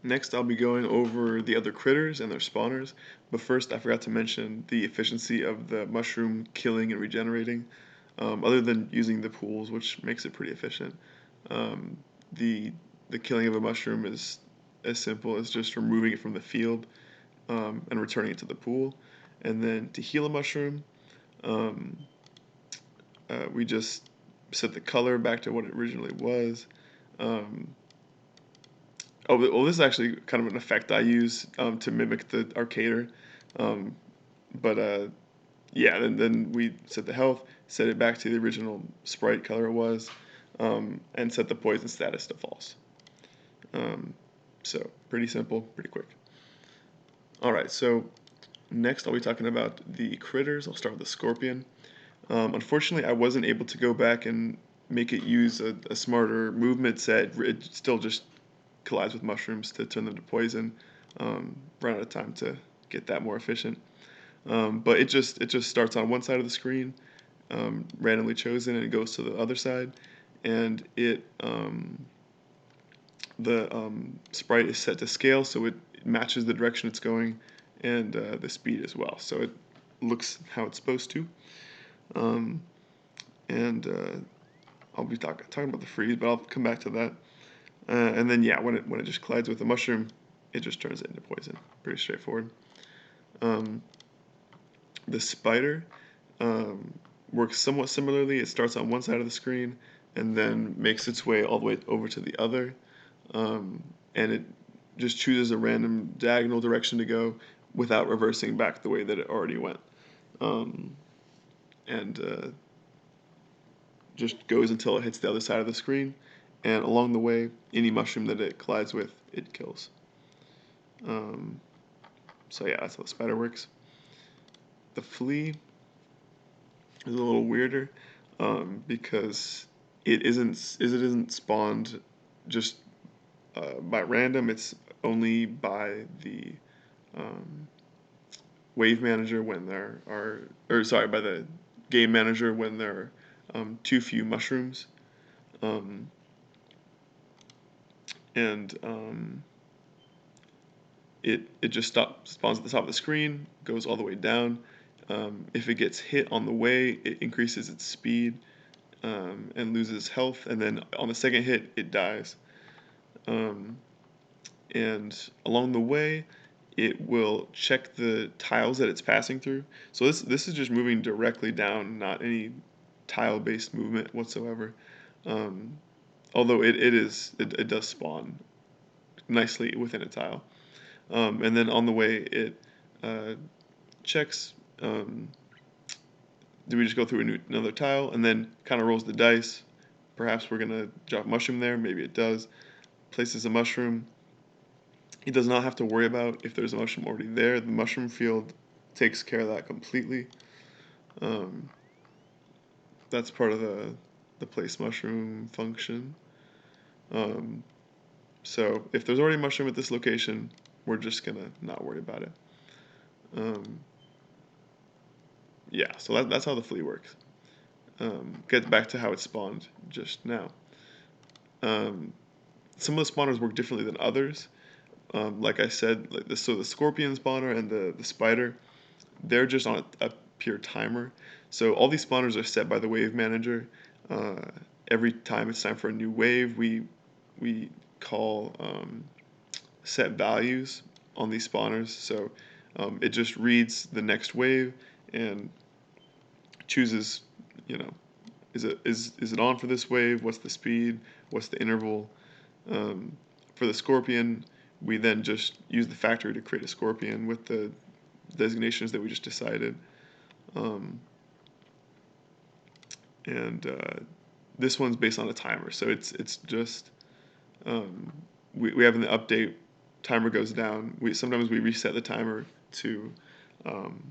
Next, I'll be going over the other critters and their spawners, but first I forgot to mention the efficiency of the mushroom killing and regenerating. Other than using the pools, which makes it pretty efficient, um, the the killing of a mushroom is as simple as just removing it from the field and returning it to the pool. And then to heal a mushroom, um, we just set the color back to what it originally was. Um, well, this is actually kind of an effect I use to mimic the arcader. Um, but yeah, then we set the health, set it back to the original sprite color it was, and set the poison status to false. Um, so pretty simple, pretty quick. All right, so next I'll be talking about the critters. I'll start with the scorpion. Unfortunately, I wasn't able to go back and make it use a smarter movement set. It still just collides with mushrooms to turn them to poison. Ran out of time to get that more efficient. But it just starts on one side of the screen, randomly chosen, and it goes to the other side, and the sprite is set to scale, so it matches the direction it's going, and the speed as well. So it looks how it's supposed to. Um, and I'll be talking about the freeze, but I'll come back to that. And then yeah, when it just collides with the mushroom, it just turns it into poison. Pretty straightforward. Um, the spider um, works somewhat similarly. It starts on one side of the screen and then makes its way all the way over to the other, and it just chooses a random diagonal direction to go without reversing back the way that it already went, um, and just goes until it hits the other side of the screen. And along the way, any mushroom that it collides with, it kills. Um, so yeah, that's how the spider works. The flea is a little weirder because it isn't spawned just by random. It's only by the um, wave manager when there are, or sorry, by the game manager when there are too few mushrooms, um, and it just spawns at the top of the screen, goes all the way down. If it gets hit on the way, it increases its speed and loses health, and then on the second hit, it dies. Um, and along the way, it will check the tiles that it's passing through. So this is just moving directly down, not any tile-based movement whatsoever. Um, although it does spawn nicely within a tile. And then on the way, it uh, checks. Do we just go through another tile and then kind of rolls the dice? Perhaps we're gonna drop a mushroom there. Maybe it does. Places a mushroom. He does not have to worry about if there's a mushroom already there. The mushroom field takes care of that completely. Um, that's part of the place mushroom function. Um, so if there's already a mushroom at this location, we're just gonna not worry about it. Um, yeah, so that's how the flea works. Get back to how it spawned just now. Um, some of the spawners work differently than others. Like I said, so the scorpion spawner and the spider, they're just on a pure timer. So all these spawners are set by the wave manager. Uh, every time it's time for a new wave, we call set values on these spawners. So it just reads the next wave and chooses, you know, is it on for this wave? What's the speed? What's the interval? Um, for the scorpion, we then just use the factory to create a scorpion with the designations that we just decided. Um, and this one's based on a timer, so it's just um, we have in the update timer goes down. We sometimes we reset the timer to um,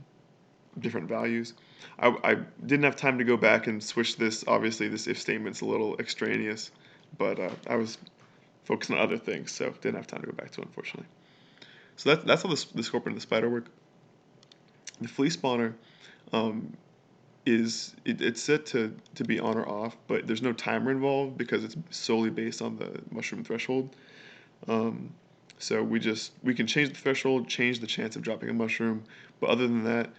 different values. I didn't have time to go back and switch this. Obviously, this if statement's a little extraneous, but I was focusing on other things, so didn't have time to go back to it, unfortunately. So that's how the scorpion and the spider work. The flea spawner um, it's set to be on or off, but there's no timer involved because it's solely based on the mushroom threshold. Um, So we can change the threshold, change the chance of dropping a mushroom, but other than that,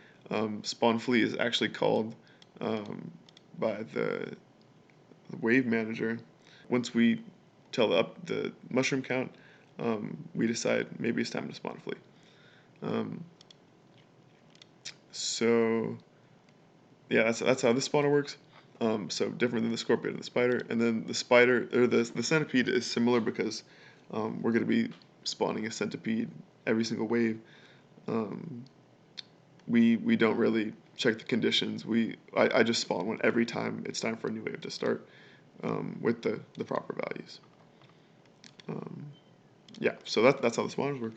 spawn fleet is actually called um, by the wave manager. Once we tell the mushroom count, we decide maybe it's time to spawn fleet. Um, so yeah, that's how this spawner works. So different than the scorpion and the spider, and then the spider or the centipede is similar because we're going to be spawning a centipede every single wave. Um, we don't really check the conditions. I just spawn one every time it's time for a new wave to start with the proper values. Um, yeah, so that's how the spawners work.